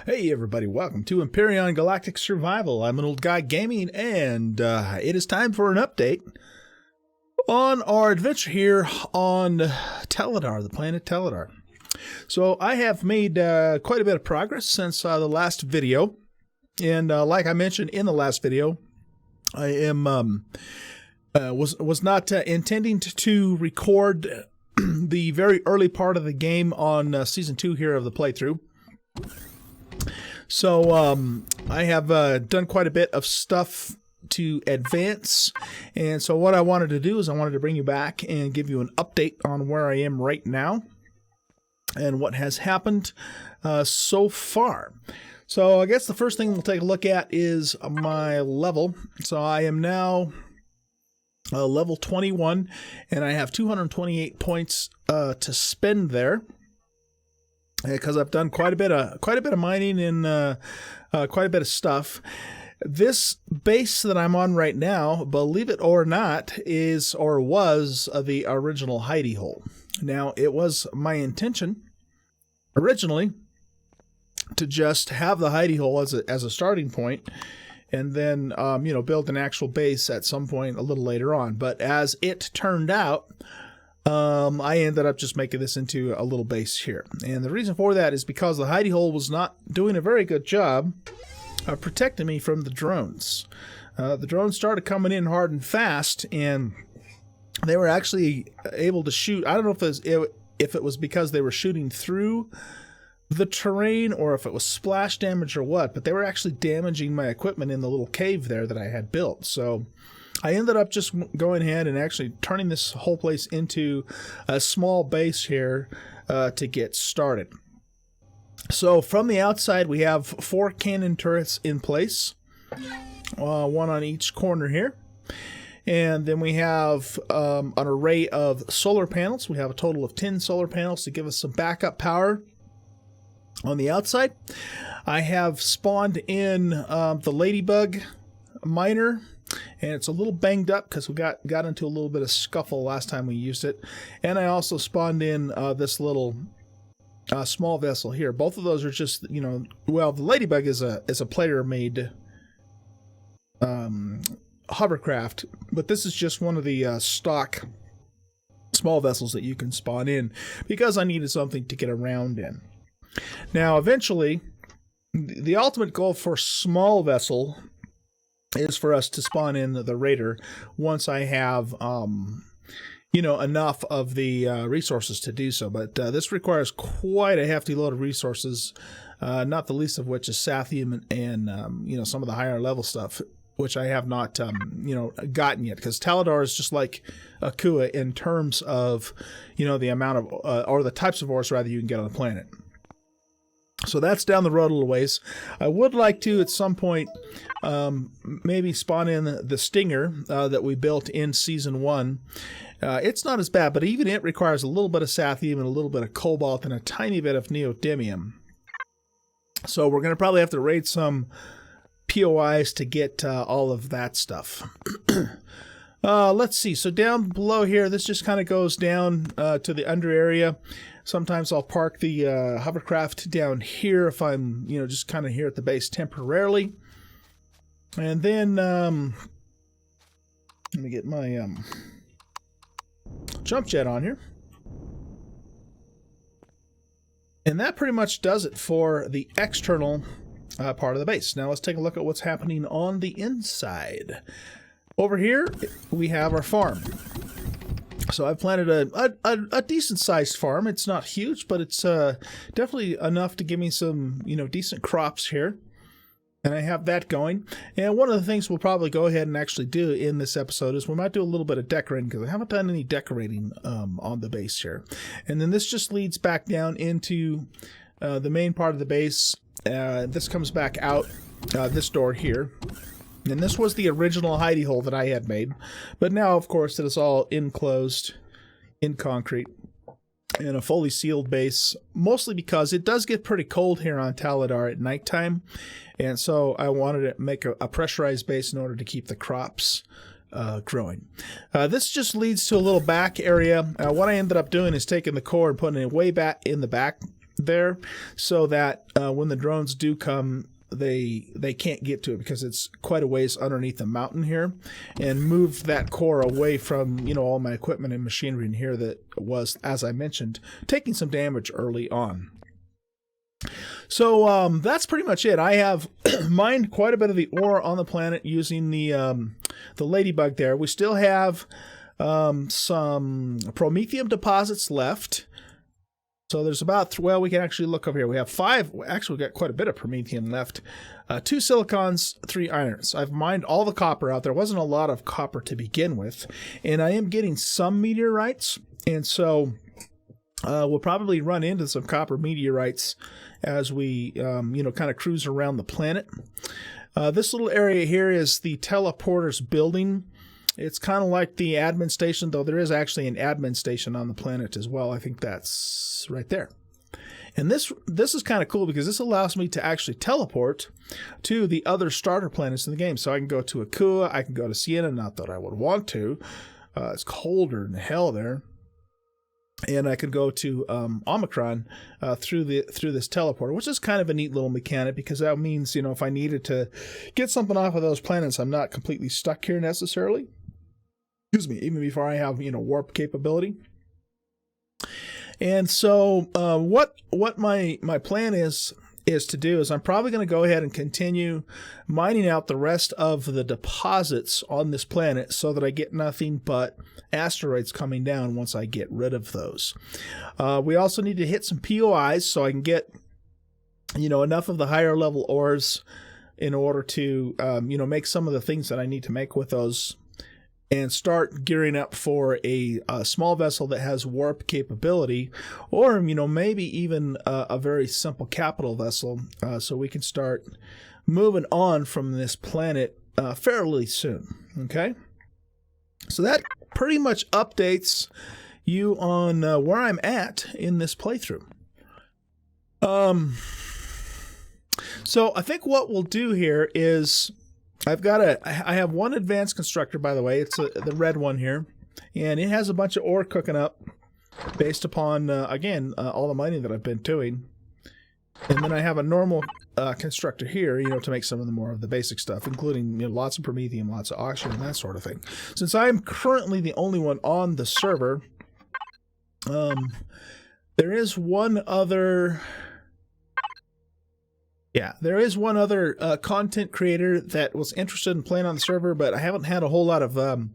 Hey everybody, welcome to Empyrion Galactic Survival. I'm an old guy gaming, and it is time for an update on our adventure here on Tallodar, the planet Tallodar. So I have made quite a bit of progress since the last video, and like I mentioned in the last video, I am was not intending to record the very early part of the game on Season 2 here of the playthrough. So I have done quite a bit of stuff to advance, and so what I wanted to do is I wanted to bring you back and give you an update on where I am right now and what has happened so far. So I guess the first thing we'll take a look at is my level. So I am now level 21, and I have 228 points to spend there, because I've done quite a bit of mining and quite a bit of stuff. This base that I'm on right now, believe it or not, is or was the original hidey hole. Now, it was my intention originally to just have the hidey hole as a starting point, and then build an actual base at some point a little later on. But as it turned out, I ended up just making this into a little base here. And the reason for that is because the hidey hole was not doing a very good job of protecting me from the drones. The drones started coming in hard and fast, and they were actually able to shoot. I don't know if it was because they were shooting through the terrain or if it was splash damage or what, but they were actually damaging my equipment in the little cave there that I had built. So I ended up just going ahead and actually turning this whole place into a small base here to get started. So from the outside, we have 4 cannon turrets in place, one on each corner here. And then we have an array of solar panels. We have a total of 10 solar panels to give us some backup power on the outside. I have spawned in the ladybug miner, and it's a little banged up because we got into a little bit of scuffle last time we used it. And I also spawned in this little small vessel here. Both of those are just, well, the ladybug is a player-made hovercraft, but this is just one of the stock small vessels that you can spawn in because I needed something to get around in. Now, eventually, the ultimate goal for small vessel is for us to spawn in the raider once I have, enough of the resources to do so. But this requires quite a hefty load of resources, not the least of which is sathium and some of the higher level stuff, which I have not, gotten yet. Because Tallodar is just like Akua in terms of, the amount of, or the types of ores, rather, you can get on the planet. So that's down the road a little ways. I would like to, at some point, maybe spawn in the Stinger that we built in Season 1. It's not as bad, but even it requires a little bit of sathium and a little bit of cobalt and a tiny bit of neodymium. So we're going to probably have to raid some POIs to get all of that stuff. Let's see. So down below here, this just kind of goes down to the under area. Sometimes I'll park the hovercraft down here if I'm, just kind of here at the base temporarily. And then, let me get my jump jet on here. And that pretty much does it for the external part of the base. Now let's take a look at what's happening on the inside. Over here, we have our farm. So I've planted a decent-sized farm. It's not huge, but it's definitely enough to give me some, decent crops here. And I have that going. And one of the things we'll probably go ahead and actually do in this episode is we might do a little bit of decorating, because I haven't done any decorating on the base here. And then this just leads back down into the main part of the base. This comes back out this door here. And this was the original hidey hole that I had made. But now, of course, it is all enclosed in concrete in a fully sealed base, mostly because it does get pretty cold here on Tallodar at nighttime. And so I wanted to make a pressurized base in order to keep the crops growing. This just leads to a little back area. What I ended up doing is taking the core and putting it way back in the back there, so that when the drones do come, they can't get to it because it's quite a ways underneath the mountain here, and moved that core away from, you know, all my equipment and machinery in here that was, as I mentioned, taking some damage early on. So that's pretty much it. I have mined quite a bit of the ore on the planet using the ladybug there. We still have some promethium deposits left. So there's about, well, we can actually look over here. We have 5, actually we got quite a bit of promethium left. 2 silicons, 3 irons. I've mined all the copper out. There wasn't a lot of copper to begin with. And I am getting some meteorites. And so we'll probably run into some copper meteorites as we, you know, kind of cruise around the planet. This little area here is the teleporter's building. It's kind of like the admin station, though there is actually an admin station on the planet as well. I think that's right there. And this is kind of cool because this allows me to actually teleport to the other starter planets in the game. So I can go to Akua, I can go to Sienna, not that I would want to. It's colder than hell there. And I could go to Omicron through this teleporter, which is kind of a neat little mechanic because that means, you know, if I needed to get something off of those planets, I'm not completely stuck here necessarily. Excuse me, even before I have, you know, warp capability. And so what my plan is to do is I'm probably going to go ahead and continue mining out the rest of the deposits on this planet so that I get nothing but asteroids coming down once I get rid of those. We also need to hit some POIs so I can get, you know, enough of the higher level ores in order to, you know, make some of the things that I need to make with those, and start gearing up for a small vessel that has warp capability, or, you know, maybe even a very simple capital vessel, so we can start moving on from this planet fairly soon. Okay? So that pretty much updates you on where I'm at in this playthrough. So I think what we'll do here is I have one advanced constructor, by the way. It's the red one here, and it has a bunch of ore cooking up based upon, again, all the mining that I've been doing. And then I have a normal constructor here, you know, to make some of the more of the basic stuff, including, you know, lots of promethium, lots of oxygen, and that sort of thing. Since I'm currently the only one on the server, there is one other... Yeah, there is one other content creator that was interested in playing on the server, but I haven't had a whole lot of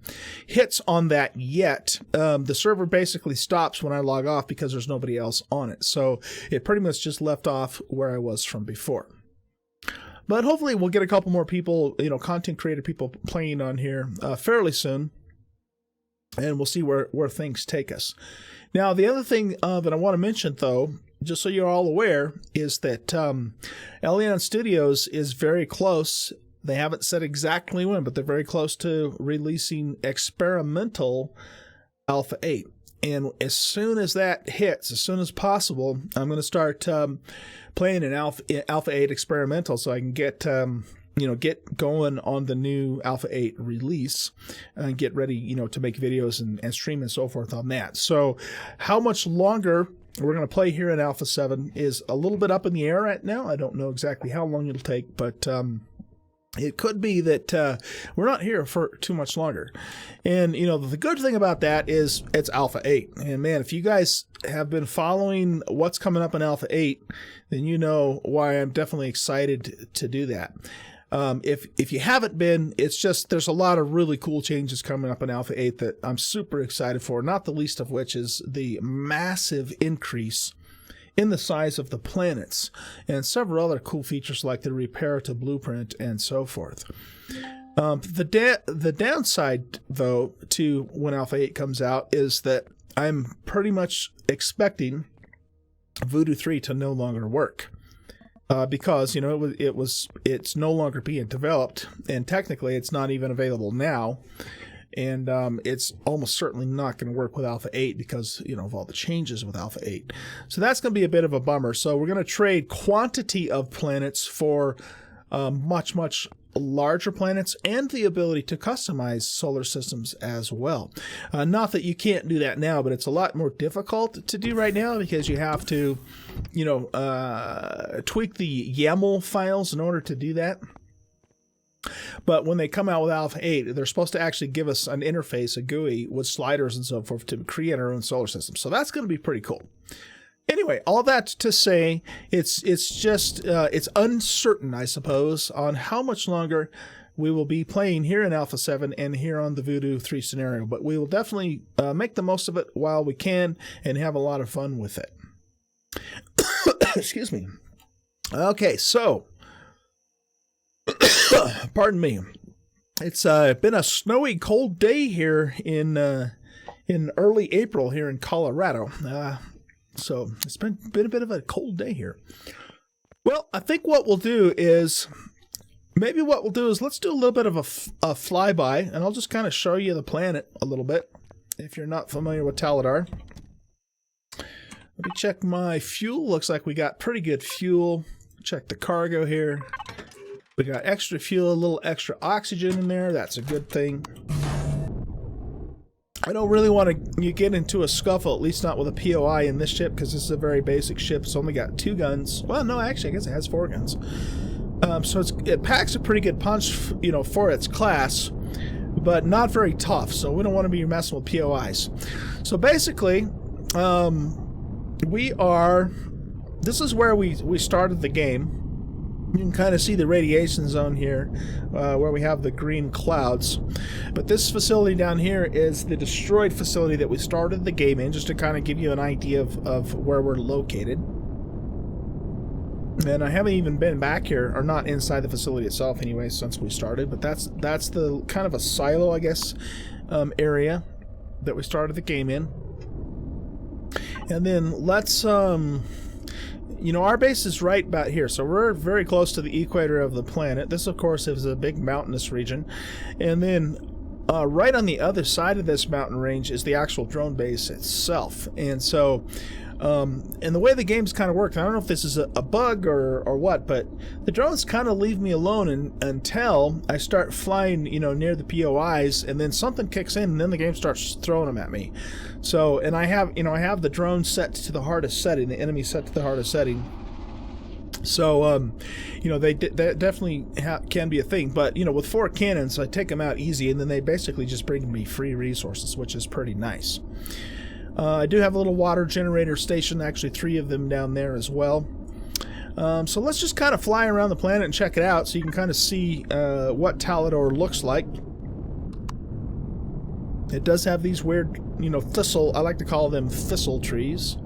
hits on that yet. The server basically stops when I log off because there's nobody else on it. So it pretty much just left off where I was from before. But hopefully we'll get a couple more people, you know, content creator people playing on here fairly soon. And we'll see where things take us. Now, the other thing that I want to mention, though, just so you're all aware, is that Elion Studios is very close. They haven't said exactly when, but they're very close to releasing experimental Alpha 8. And as soon as that hits, as soon as possible, I'm going to start playing an Alpha 8 experimental so I can get... you know, get going on the new Alpha 8 release and get ready, you know, to make videos and stream and so forth on that. So how much longer we're going to play here in Alpha 7 is a little bit up in the air right now. I don't know exactly how long it'll take, but it could be that we're not here for too much longer. And, you know, the good thing about that is it's Alpha 8. And, man, if you guys have been following what's coming up in Alpha 8, then you know why I'm definitely excited to do that. If you haven't been, it's just there's a lot of really cool changes coming up in Alpha 8 that I'm super excited for, not the least of which is the massive increase in the size of the planets and several other cool features like the repair to blueprint and so forth. The downside, though, to when Alpha 8 comes out is that I'm pretty much expecting VooDoo3 to no longer work. Because, you know, it's no longer being developed, and technically it's not even available now, and it's almost certainly not going to work with Alpha 8 because, you know, of all the changes with Alpha 8. So that's going to be a bit of a bummer. So we're going to trade quantity of planets for much larger planets and the ability to customize solar systems as well. Not that you can't do that now, but it's a lot more difficult to do right now because you have to, you know, tweak the YAML files in order to do that. But when they come out with Alpha 8, they're supposed to actually give us an interface, a GUI, with sliders and so forth to create our own solar system. So that's going to be pretty cool. Anyway, all that to say, it's just it's uncertain, I suppose, on how much longer we will be playing here in Alpha 7 and here on the VooDoo3 Scenario. But we will definitely make the most of it while we can and have a lot of fun with it. Excuse me. Okay, so... Pardon me. It's been a snowy, cold day here in early April here in Colorado. So it's been a bit of a cold day here. Well, I think what we'll do is let's do a little bit of a flyby, and I'll just kind of show you the planet a little bit if you're not familiar with Tallodar. Let me check my fuel. Looks like we got pretty good fuel. Check the cargo here. We got extra fuel, a little extra oxygen in there. That's a good thing. I don't really want to get into a scuffle, at least not with a POI in this ship, because this is a very basic ship. It's only got 2 guns. Well, no, actually, I guess it has 4 guns. So it packs a pretty good punch, you know, for its class, but not very tough. So we don't want to be messing with POIs. So basically, this is where we started the game. You can kind of see the radiation zone here where we have the green clouds. But this facility down here is the destroyed facility that we started the game in, just to kind of give you an idea of where we're located. And I haven't even been back here, or not inside the facility itself anyway, since we started. But that's the kind of a silo, I guess, area that we started the game in. And then let's... You know, our base is right about here, so we're very close to the equator of the planet. This, of course, is a big mountainous region. And then right on the other side of this mountain range is the actual drone base itself. And so, and the way the game's kind of worked, I don't know if this is a bug or what, but the drones kind of leave me alone until I start flying, you know, near the POIs, and then something kicks in, and then the game starts throwing them at me. So, and I have the drone set to the hardest setting, the enemy set to the hardest setting. So, you know, that definitely can be a thing. But, you know, with 4 cannons, I take them out easy, and then they basically just bring me free resources, which is pretty nice. I do have a little water generator station, actually 3 of them down there as well. So let's just kind of fly around the planet and check it out so you can kind of see what Tallodar looks like. It does have these weird, you know, I like to call them thistle trees.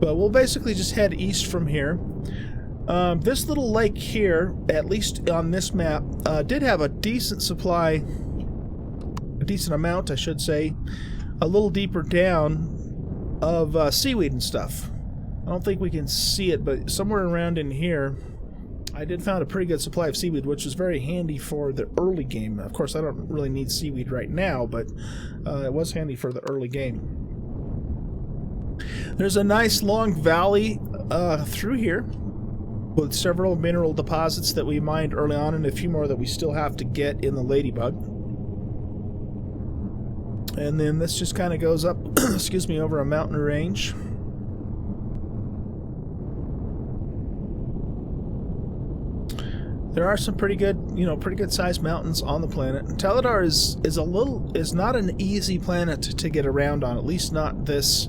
But we'll basically just head east from here. This little lake here, at least on this map, did have a decent supply, a decent amount, I should say, a little deeper down of seaweed and stuff. I don't think we can see it, but somewhere around in here, I did find a pretty good supply of seaweed, which is very handy for the early game. Of course, I don't really need seaweed right now, but it was handy for the early game. There's a nice long valley through here with several mineral deposits that we mined early on, and a few more that we still have to get in the Ladybug. And then this just kind of goes up, excuse me, over a mountain range. There are some pretty good, you know, pretty good sized mountains on the planet. Tallodar is not an easy planet to get around on, at least not this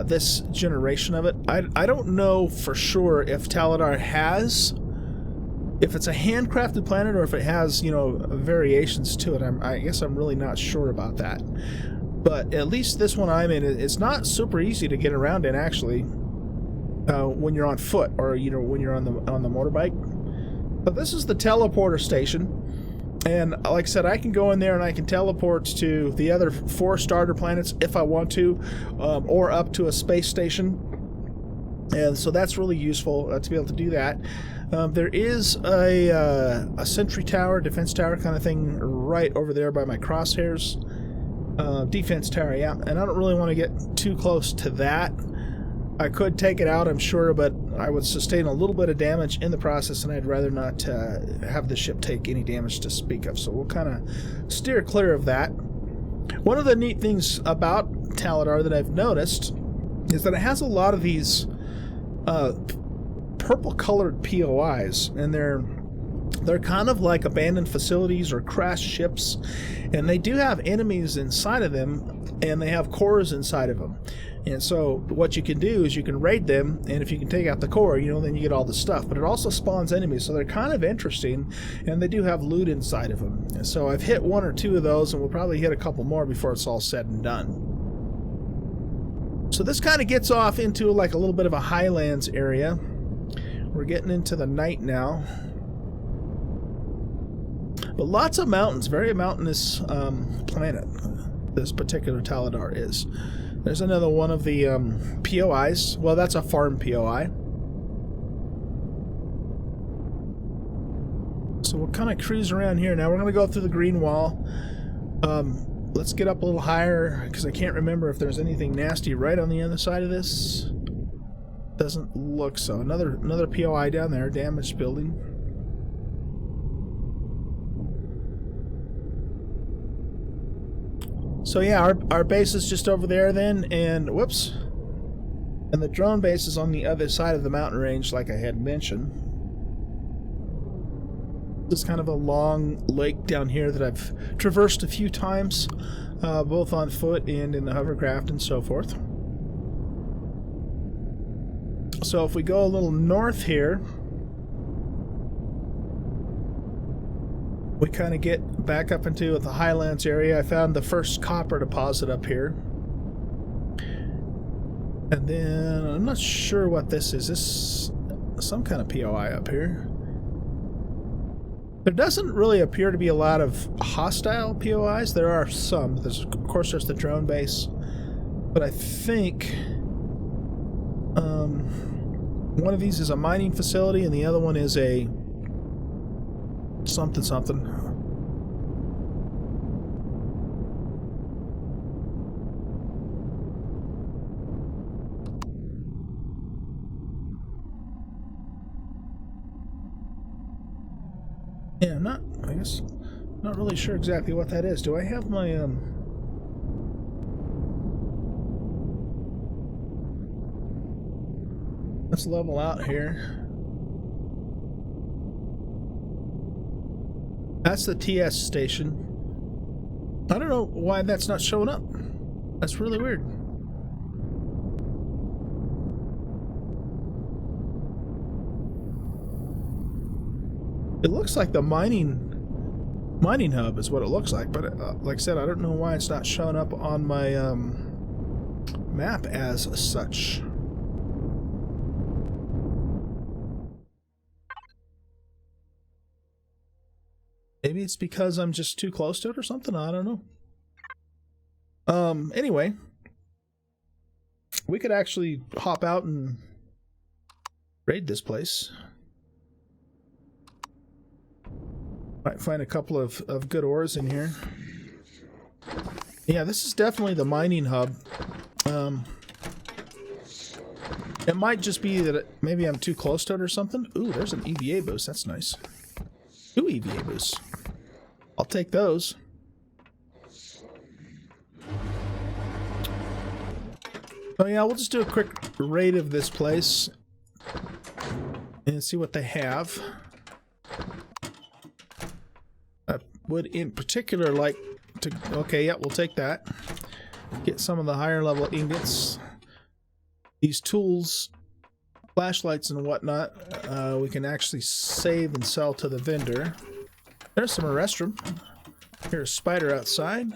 this generation of it. I don't know for sure if Tallodar has, if it's a handcrafted planet or if it has, you know, variations to it. I guess I'm really not sure about that. But at least this one I'm in, it's not super easy to get around in, actually. When you're on foot, or, you know, when you're on the motorbike. But this is the teleporter station, and like I said, I can go in there and I can teleport to the other 4 starter planets if I want to, or up to a space station. And so that's really useful to be able to do that. There is a sentry tower, defense tower kind of thing right over there by my crosshairs. Defense tower, yeah. And I don't really want to get too close to that. I could take it out, I'm sure, but I would sustain a little bit of damage in the process, and I'd rather not have the ship take any damage to speak of. So we'll kind of steer clear of that. One of the neat things about Tallodar that I've noticed is that it has a lot of these purple-colored POIs, and they're kind of like abandoned facilities or crashed ships, and they do have enemies inside of them, and they have cores inside of them. And so what you can do is you can raid them, and if you can take out the core, you know, then you get all the stuff. But it also spawns enemies, so they're kind of interesting, and they do have loot inside of them. And so I've hit one or two of those, and we'll probably hit a couple more before it's all said and done. So this kind of gets off into like a little bit of a highlands area. We're getting into the night now. But lots of mountains, very mountainous planet, this particular Tallodar is. There's another one of the POIs. Well, that's a farm POI. So we'll kind of cruise around here. Now we're going to go through the green wall. Let's get up a little higher, because I can't remember if there's anything nasty right on the other side of this. Doesn't look so. Another POI down there, damaged building. So yeah, our base is just over there then, and whoops. And the drone base is on the other side of the mountain range, like I had mentioned. This is kind of a long lake down here that I've traversed a few times, both on foot and in the hovercraft and so forth. So if we go a little north here, we kind of get back up into the highlands area. I found the first copper deposit up here. And then I'm not sure what this is. This some kind of POI up here. There doesn't really appear to be a lot of hostile POIs. There are some. Of course, there's the drone base. But I think one of these is a mining facility and the other one is a something. Yeah, I guess, not really sure exactly what that is. Do I have my, let's level out here. That's the TS station. I don't know why that's not showing up. That's really weird. It looks like the mining hub is what it looks like, but like I said, I don't know why it's not showing up on my map as such. Maybe it's because I'm just too close to it or something. I don't know. Anyway, we could actually hop out and raid this place. Might find a couple of good ores in here. Yeah, this is definitely the mining hub. It might just be that maybe I'm too close to it or something. Ooh, there's an EVA boost. That's nice. 2 EVA boosts. I'll take those. Oh yeah, we'll just do a quick raid of this place and see what they have. I would in particular like to... Okay, yeah, we'll take that. Get some of the higher level ingots. These tools, flashlights and whatnot, we can actually save and sell to the vendor. There's some restroom. Here's a spider outside.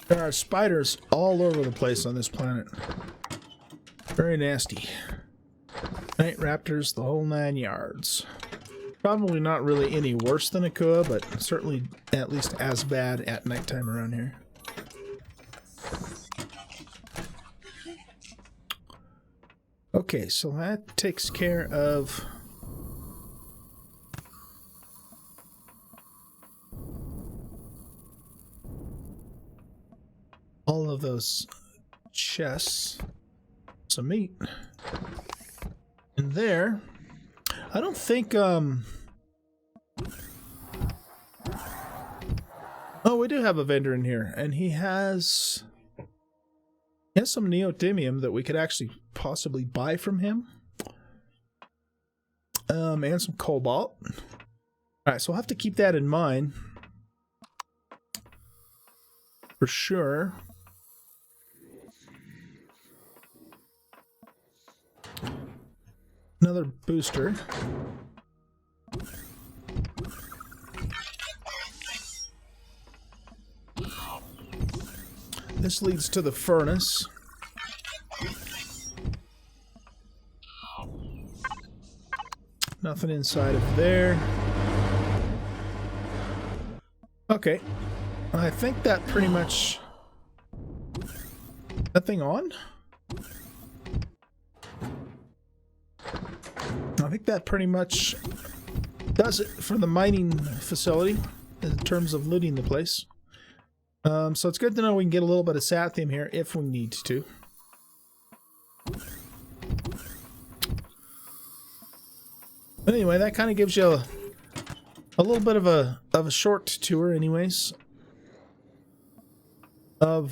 There are spiders all over the place on this planet. Very nasty. Night raptors, the whole 9 yards. Probably not really any worse than a Kua, but certainly at least as bad at nighttime around here. Okay, so that takes care of all of those chests. Some meat. And there, I don't think, oh, we do have a vendor in here, and he has some neodymium that we could actually possibly buy from him. And some cobalt. Alright, so we'll have to keep that in mind. For sure. Another booster. This leads to the furnace. Nothing inside of there. Okay. I think that pretty much... Nothing on? I think that pretty much does it for the mining facility in terms of looting the place. So it's good to know we can get a little bit of sathium here if we need to. But anyway, that kind of gives you a little bit of a short tour, anyways, of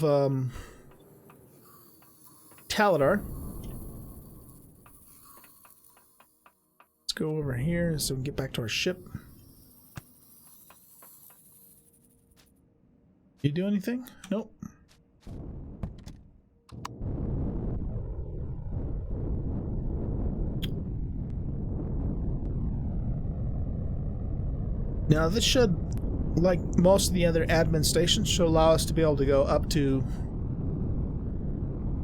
Tallodar. Let's go over here so we can get back to our ship. You do anything? Nope. Now this should, like most of the other admin stations, should allow us to be able to go up to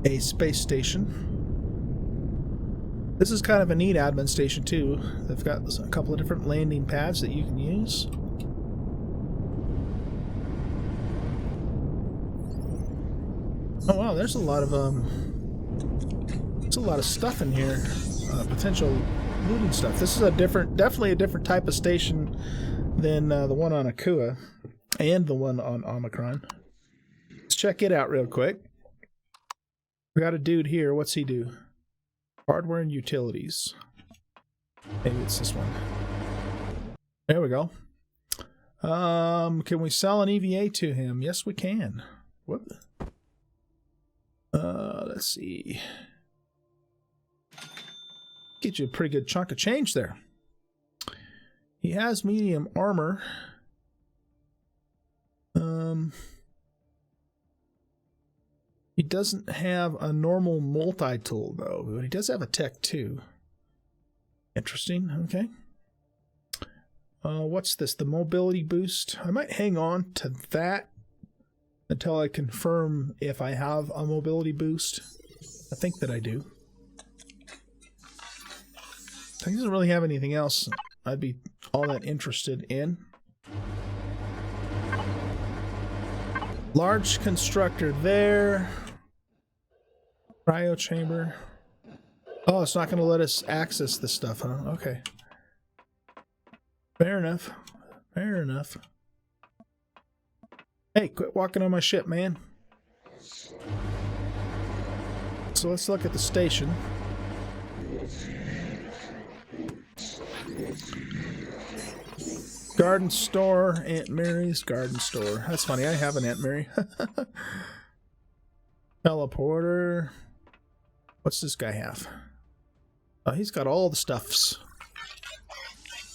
a space station. This is kind of a neat admin station too. They've got a couple of different landing pads that you can use. Oh wow, there's a lot of stuff in here. Potential looting stuff. This is definitely a different type of station than the one on Akua and the one on Omicron. Let's check it out real quick. We got a dude here. What's he do? Hardware and utilities. Maybe it's this one. There we go. Can we sell an EVA to him? Yes, we can. What? Let's see. Get you a pretty good chunk of change there. He has medium armor. He doesn't have a normal multi-tool though, but he does have a tech 2. Interesting. Okay. What's this? The mobility boost. I might hang on to that until I confirm if I have a mobility boost. I think that I do. He doesn't really have anything else I'd be all that interested in. Large constructor there. Cryo chamber. Oh, it's not going to let us access this stuff, huh? Okay. Fair enough. Fair enough. Hey, quit walking on my ship, man. So let's look at the station. Garden store, Aunt Mary's garden store. That's funny, I have an Aunt Mary. Teleporter. What's this guy have? Oh, he's got all the stuffs.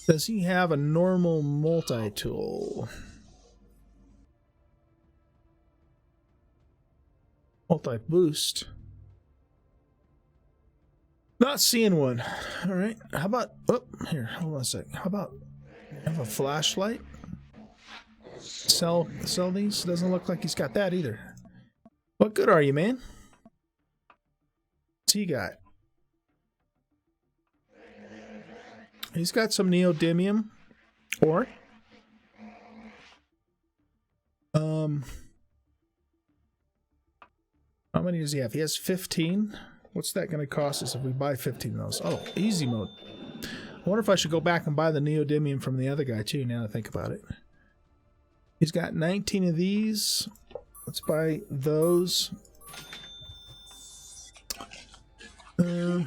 Does he have a normal multi-tool? Multi-boost. Not seeing one. Alright, how about... Oh, here, hold on a sec. How about... Have a flashlight? Sell these? Doesn't look like he's got that either. What good are you, man? What's he got? He's got some neodymium ore. How many does he have? He has 15. What's that going to cost us if we buy 15 of those? Oh, easy mode. I wonder if I should go back and buy the neodymium from the other guy too, now that I think about it. He's got 19 of these. Let's buy those. I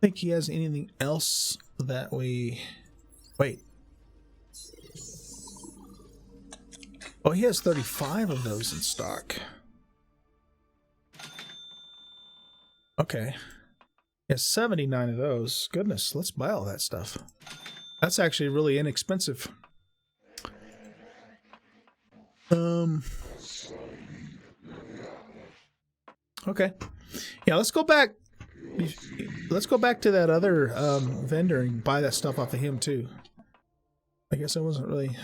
think he has anything else that we... Wait. Oh, he has 35 of those in stock. Okay. He has 79 of those. Goodness, let's buy all that stuff. That's actually really inexpensive. Okay. Yeah, let's go back. Let's go back to that other vendor and buy that stuff off of him too. I guess I wasn't really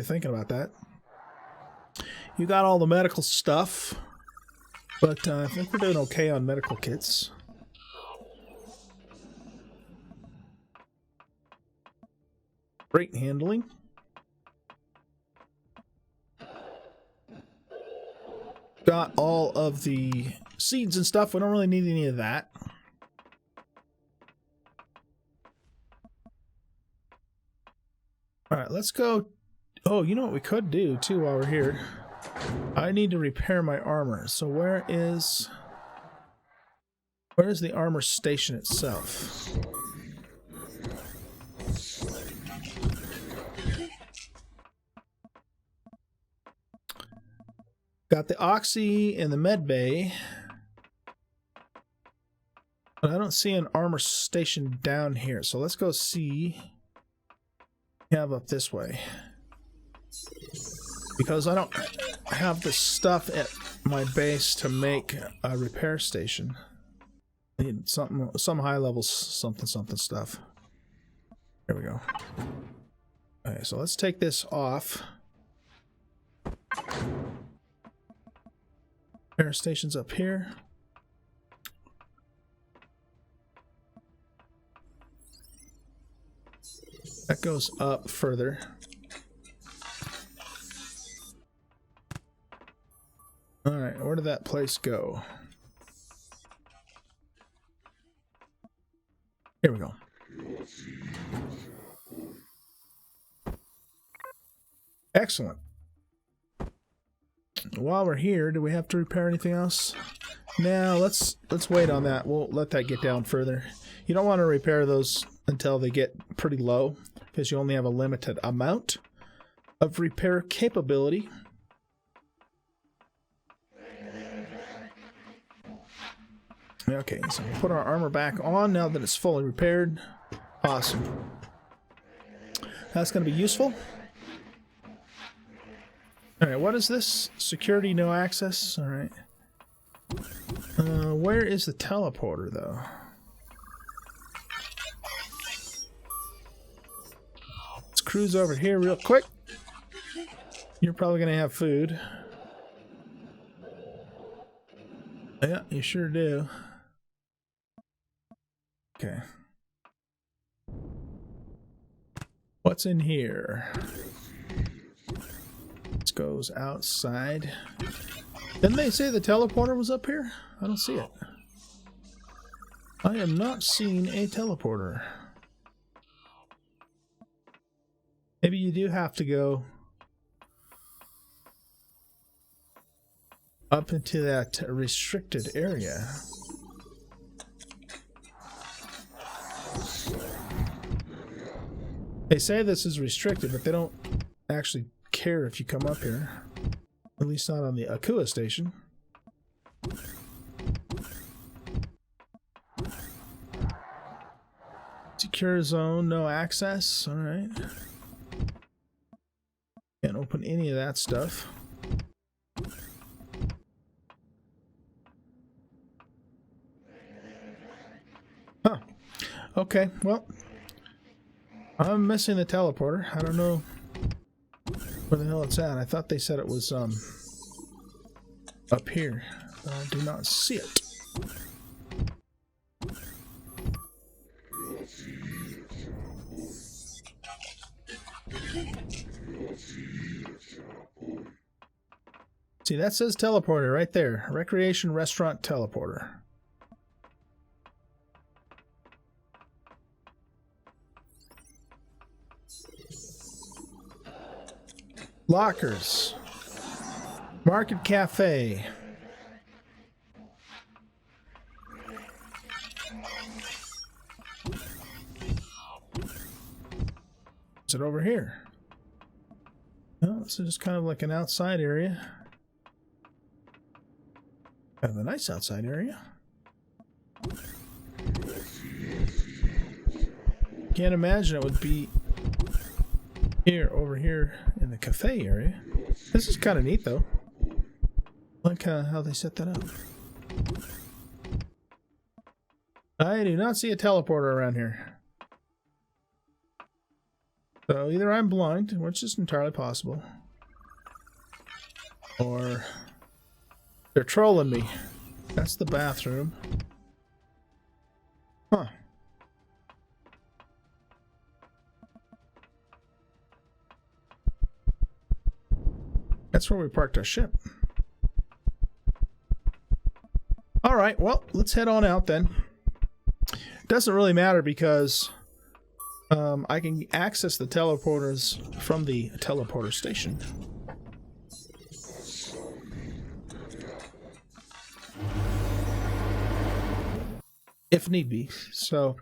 thinking about that. You got all the medical stuff, but I think we're doing okay on medical kits. Freight handling. Got all of the seeds and stuff. We don't really need any of that. Alright, let's go. Oh, you know what we could do too while we're here? I need to repair my armor. So where is the armor station itself? Got the Oxy in the med bay. But I don't see an armor station down here. So let's go see. Have up this way. Because I don't have the stuff at my base to make a repair station. I need some high level something stuff. There we go. Okay, so let's take this off. Repair station's up here. That goes up further. Alright, where did that place go? Here we go. Excellent. While we're here, do we have to repair anything else? Now let's wait on that. We'll let that get down further. You don't want to repair those until they get pretty low, because you only have a limited amount of repair capability. Okay, so we'll put our armor back on now that it's fully repaired. Awesome. That's going to be useful. Alright, what is this? Security, no access? Alright. Where is the teleporter, though? Let's cruise over here real quick. You're probably going to have food. Yeah, you sure do. Okay. What's in here? This goes outside. Didn't they say the teleporter was up here? I don't see it. I am not seeing a teleporter. Maybe you do have to go up into that restricted area. They say this is restricted, but they don't actually care if you come up here. At least not on the Akua station. Secure zone, no access. Alright. Can't open any of that stuff. Huh. Okay, well, I'm missing the teleporter. I don't know where the hell it's at. I thought they said it was up here. I do not see it. See, that says teleporter right there. Recreation restaurant teleporter. Lockers. Market cafe. Is it over here? No, this is just kind of like an outside area. Kind of a nice outside area. Can't imagine it would be here, over here in the cafe area. This is kind of neat though. I like how they set that up. I do not see a teleporter around here. So either I'm blind, which is entirely possible, or they're trolling me. That's the bathroom. Huh. That's where we parked our ship. Alright, well, let's head on out then. Doesn't really matter because I can access the teleporters from the teleporter station. If need be. So,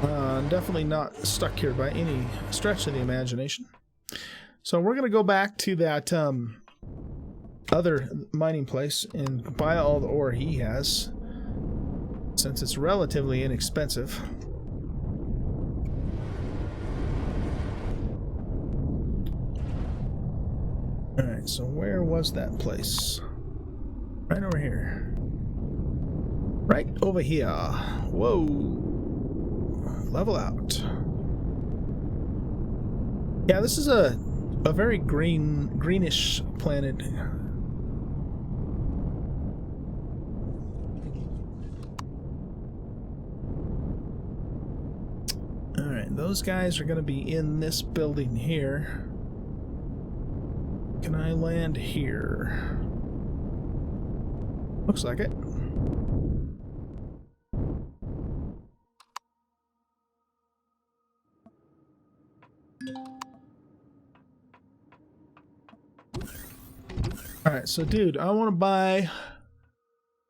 definitely not stuck here by any stretch of the imagination. So we're going to go back to that other mining place and buy all the ore he has, since it's relatively inexpensive. Alright, so where was that place? Right over here. Right over here. Whoa. Level out. Yeah, this is a very greenish planet. Alright, those guys are going to be in this building here. Can I land here? Looks like it. Alright, so dude, I want to buy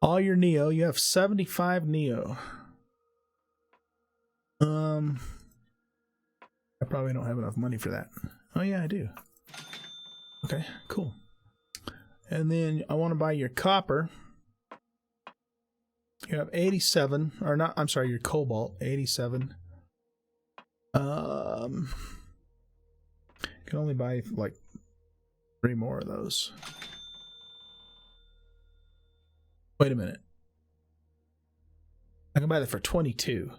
all your Neo. You have 75 Neo. I probably don't have enough money for that. Oh yeah, I do. Okay, cool. And then I want to buy your copper. You have 87, or not, I'm sorry, your cobalt, 87. Can only buy like 3 more of those. Wait a minute. I can buy that for 22.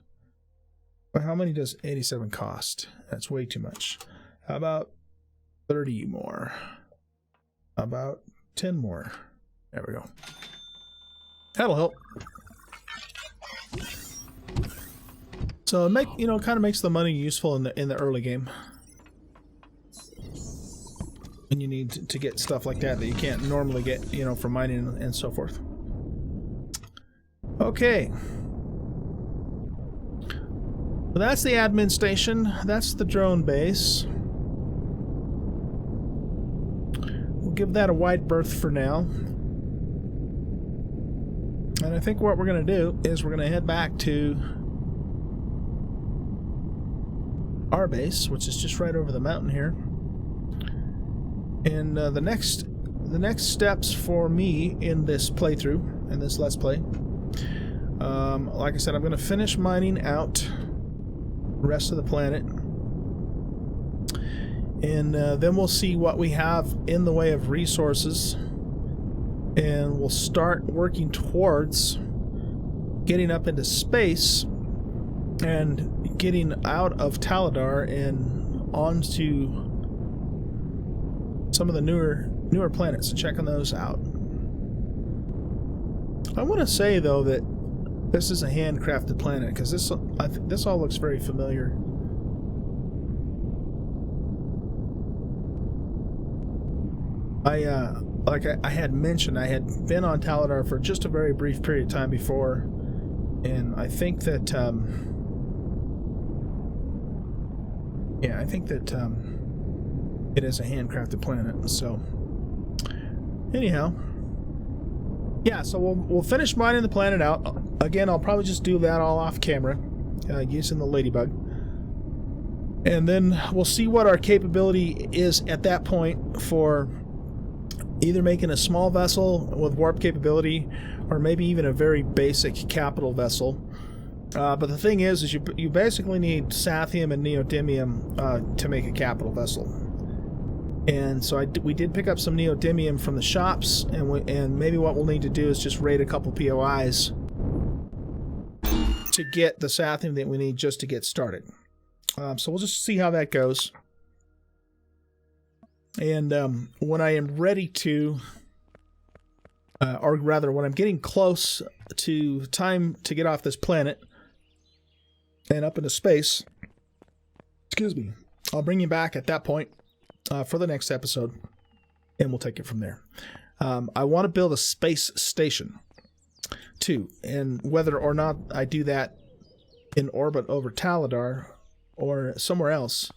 But how many does 87 cost? That's way too much. How about 30 more? How about 10 more? There we go. That'll help. So it kind of makes the money useful in the early game. And you need to get stuff like that you can't normally get, from mining and so forth. Okay. Well, that's the admin station. That's the drone base. We'll give that a wide berth for now. And I think what we're going to do is we're going to head back to our base, which is just right over the mountain here. And the next steps for me in this playthrough, in this Let's Play, like I said, I'm going to finish mining out the rest of the planet, and then we'll see what we have in the way of resources, and we'll start working towards getting up into space and getting out of Tallodar and onto some of the newer planets and checking those out. I want to say though that this is a handcrafted planet because this all looks very familiar. like I had mentioned, I had been on Tallodar for just a very brief period of time before, and I think that, yeah, I think that it is a handcrafted planet. So, anyhow, yeah. So we'll finish mining the planet out. Again, I'll probably just do that all off camera, using the ladybug, and then we'll see what our capability is at that point for either making a small vessel with warp capability, or maybe even a very basic capital vessel. But the thing is you basically need Sathium and Neodymium to make a capital vessel. And so we did pick up some Neodymium from the shops, and maybe what we'll need to do is just raid a couple POIs to get the Sathium that we need just to get started. So we'll just see how that goes. And when I am ready to, or rather when I'm getting close to time to get off this planet and up into space, excuse me, I'll bring you back at that point for the next episode, and we'll take it from there. I want to build a space station too, and whether or not I do that in orbit over Tallodar or somewhere else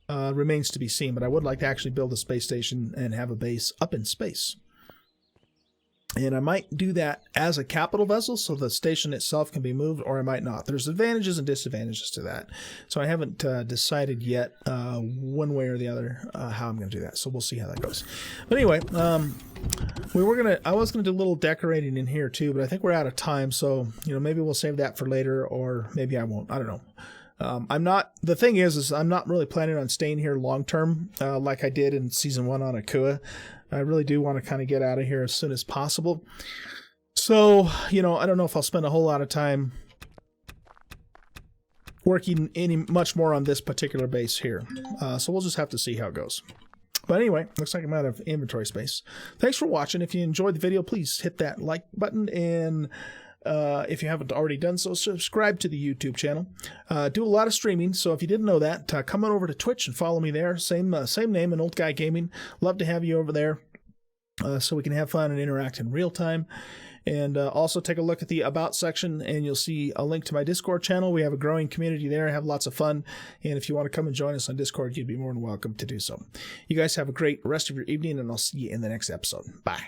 remains to be seen, but I would like to actually build a space station and have a base up in space. And I might do that as a capital vessel, so the station itself can be moved, or I might not. There's advantages and disadvantages to that. So I haven't decided yet one way or the other how I'm going to do that. So we'll see how that goes. But anyway, I was going to do a little decorating in here too, but I think we're out of time. So, maybe we'll save that for later, or maybe I won't. I don't know. The thing is I'm not really planning on staying here long term, like I did in season 1 on Akua. I really do want to kind of get out of here as soon as possible. So, I don't know if I'll spend a whole lot of time working much more on this particular base here. So we'll just have to see how it goes. But anyway, looks like I'm out of inventory space. Thanks for watching. If you enjoyed the video, please hit that like button, and if you haven't already done so, subscribe to the YouTube channel. Do a lot of streaming, so if you didn't know that, come on over to Twitch and follow me there. Same name, an OldGuy Gaming. Love to have you over there, so we can have fun and interact in real time. And also take a look at the About section, and you'll see a link to my Discord channel. We have a growing community there. I have lots of fun, and if you want to come and join us on Discord, you'd be more than welcome to do so. You guys have a great rest of your evening, and I'll see you in the next episode. Bye.